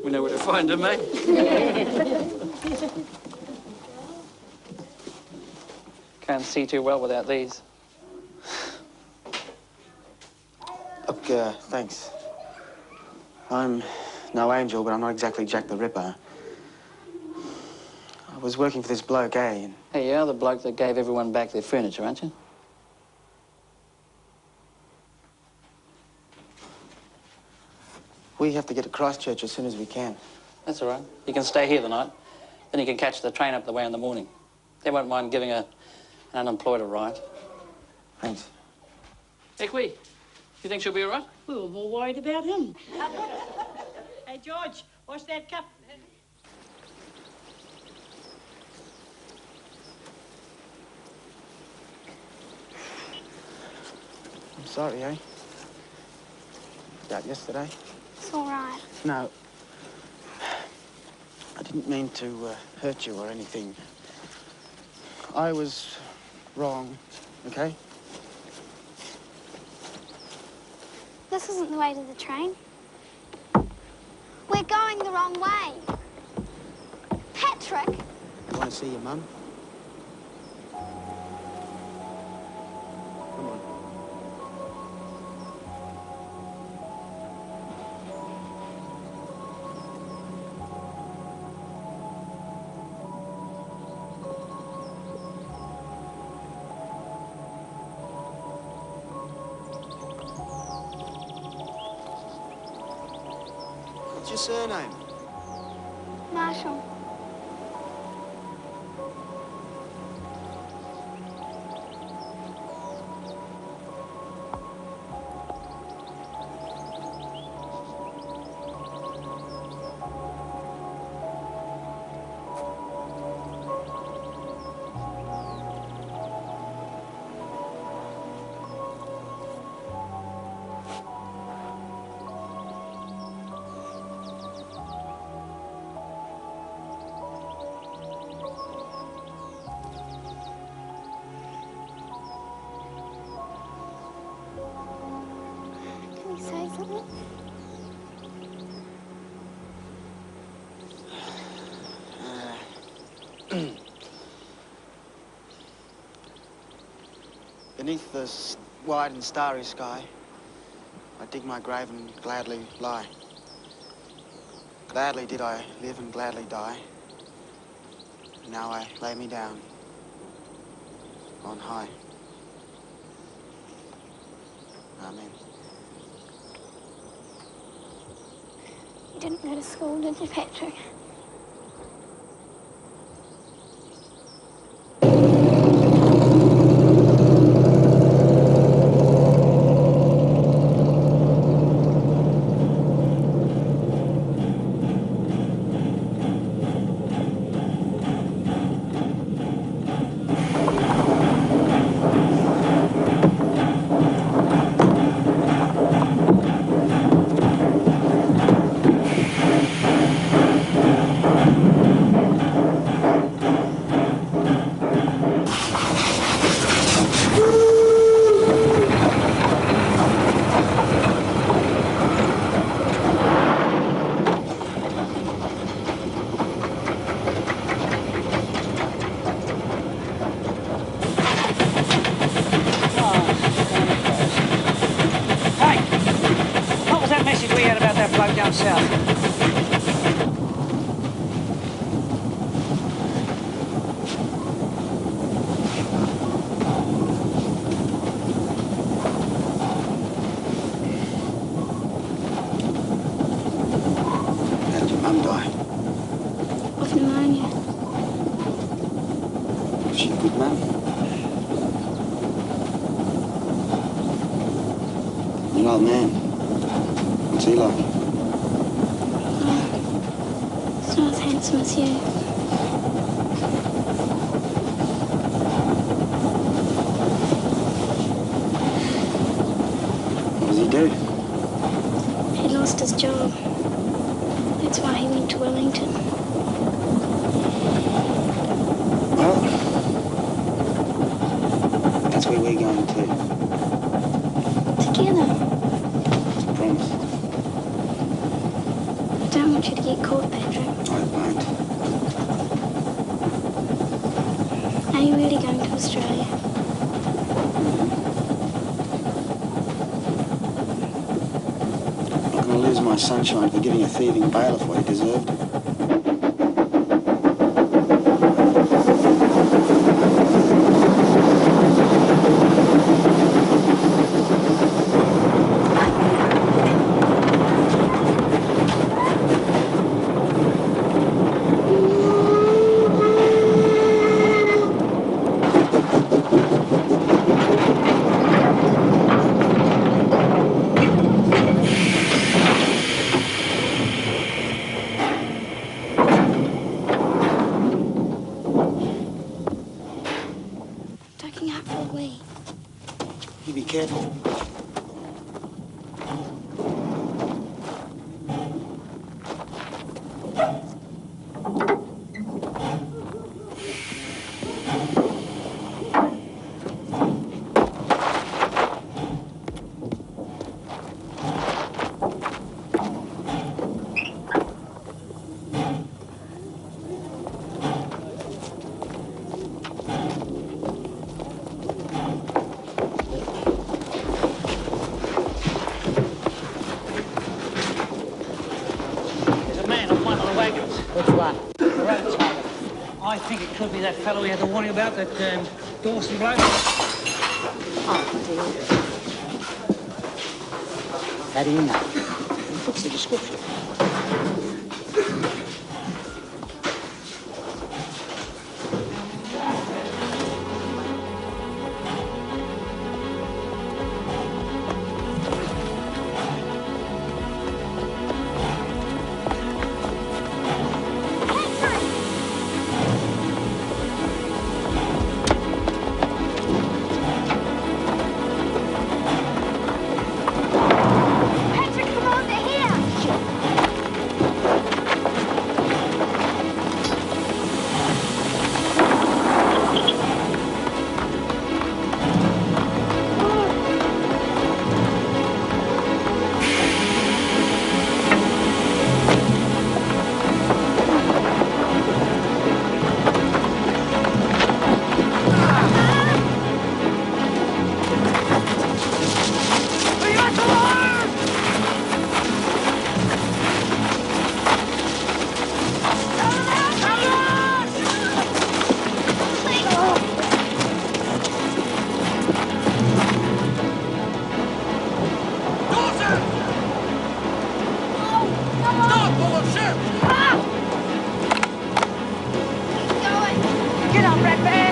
F: We know where to find him, eh? Can't see too well without these.
K: Look, thanks. I'm no angel, but I'm not exactly Jack the Ripper. I was working for this bloke, eh? And
F: Hey, you're the bloke that gave everyone back their furniture, aren't you?
K: we have to get to Christchurch as soon as we can.
F: That's all right. You can stay here the night. Then you can catch the train up the way in the morning. They won't mind giving an unemployed a ride.
K: Thanks.
F: Hey, Quee, you think she'll be all right?
B: We were more worried about him. Hey, George, wash that cup.
K: I'm sorry, eh? About yesterday?
H: It's all right.
K: No. I didn't mean to hurt you or anything. I was wrong, okay?
H: This isn't the way to the train. We're going the wrong way. Patrick!
K: You want to see your mum? Come on. What's your surname?
H: Marshall. Can you say something?
K: Beneath this wide and starry sky, I dig my grave and gladly lie. Gladly did I live and gladly die. And now I lay me down on high. Amen.
H: You didn't go to school, did you, Patrick?
S: message we had about that bloke down south?
K: How did your mum die?
G: Of pneumonia.
K: Was she a good mum? Your old man, what's he like?
G: He's not as handsome as you.
K: What does he do?
G: He lost his job. That's why he went to Wellington.
K: Well, that's where we're going too.
G: Together.
K: Promise.
G: I don't want you to get caught, Patrick.
K: I won't.
G: Are you really going to Australia?
K: I'm not going to lose my sunshine for giving a thieving bailiff what he deserved.
G: Ducking up for a wee.
K: You be careful.
S: There's a man on one of the wagons. Which one? The road smuggler. I think it could be that fellow we had the warning about, that Dawson bloke.
I: Oh, dear. How do you know? What's the description?
H: Patrick, come on, they're here!
S: Get up, Red Man!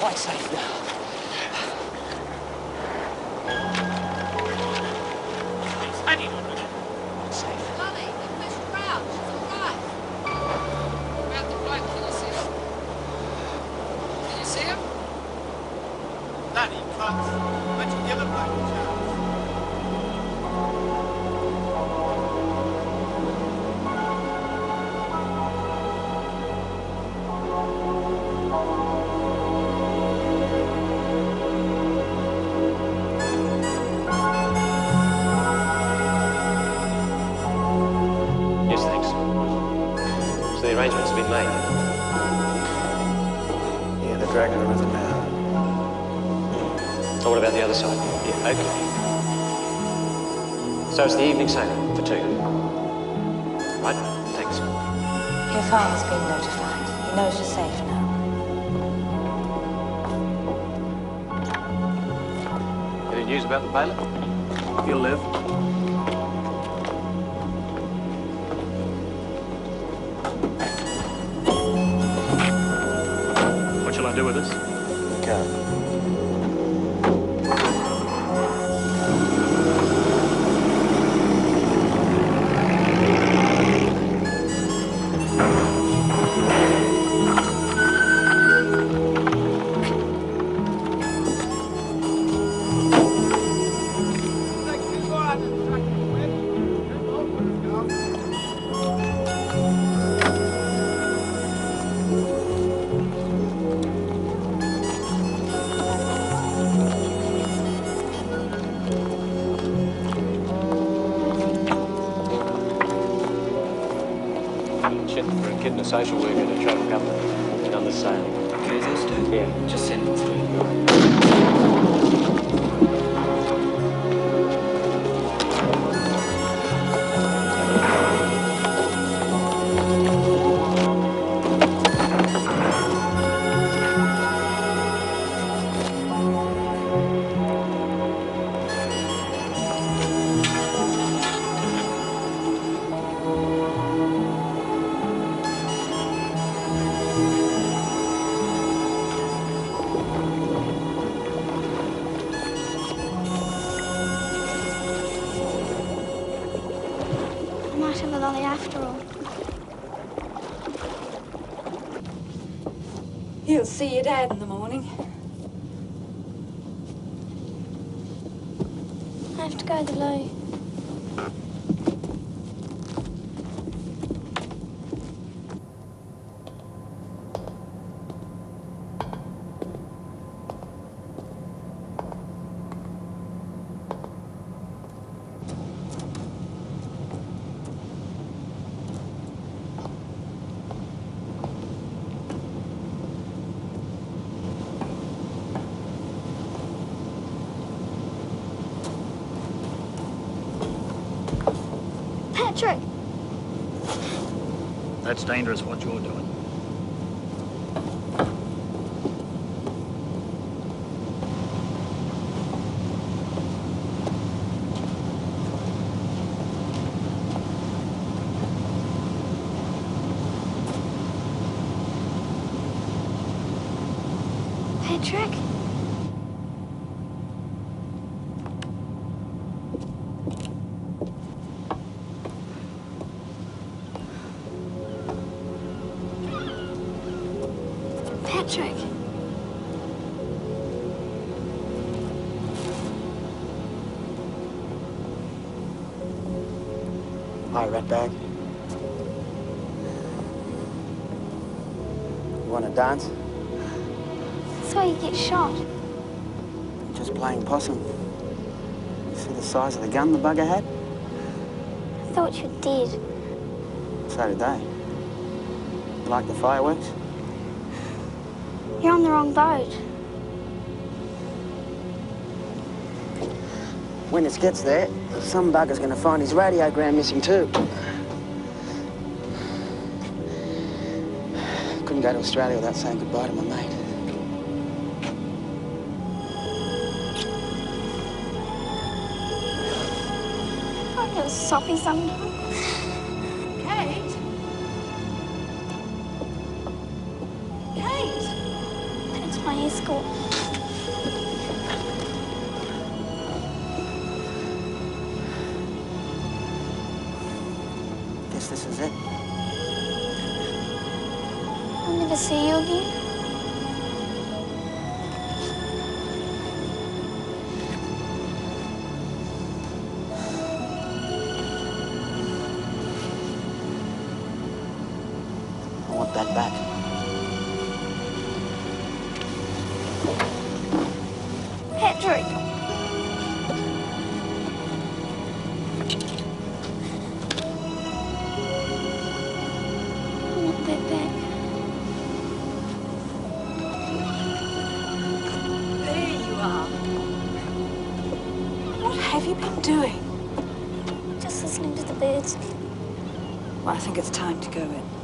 S: Quite safe now. Safe.
T: arrangements have been made?
A: Yeah, they're dragging the river now.
T: So what about the other side? Yeah, okay. So it's the evening sailing for 2. Right, thanks.
U: Your father's been notified. He knows you're safe now.
T: Any news about the bailiff?
A: He'll live.
T: What shall I do with this?
A: Okay.
T: Shit, for a kid and a social worker to travel government on the sailing.
V: Okay, those two?
T: Yeah.
V: Just send them through.
G: I might have a lolly after all.
U: You'll see your dad in the morning.
G: I have to go to the loo.
H: Patrick!
V: That's dangerous, what you're doing.
H: Patrick? Patrick.
K: Hi, ratbag. You want to dance?
H: So you get shot.
K: Just playing possum. See the size of the gun the bugger had?
H: I thought you were dead.
K: So did they. Like the fireworks?
H: You're on the wrong boat.
K: When it gets there, some bugger's going to find his radiogram missing too. Couldn't go to Australia without saying goodbye to my mate.
H: I get soppy sometimes.
B: Kate? Kate?
H: That's my escort.
K: Guess this is it.
H: I'll never see you again.
K: I want that back.
H: Patrick! I want that
U: doing?
H: Just listening to the birds.
U: Well, I think it's time to go in.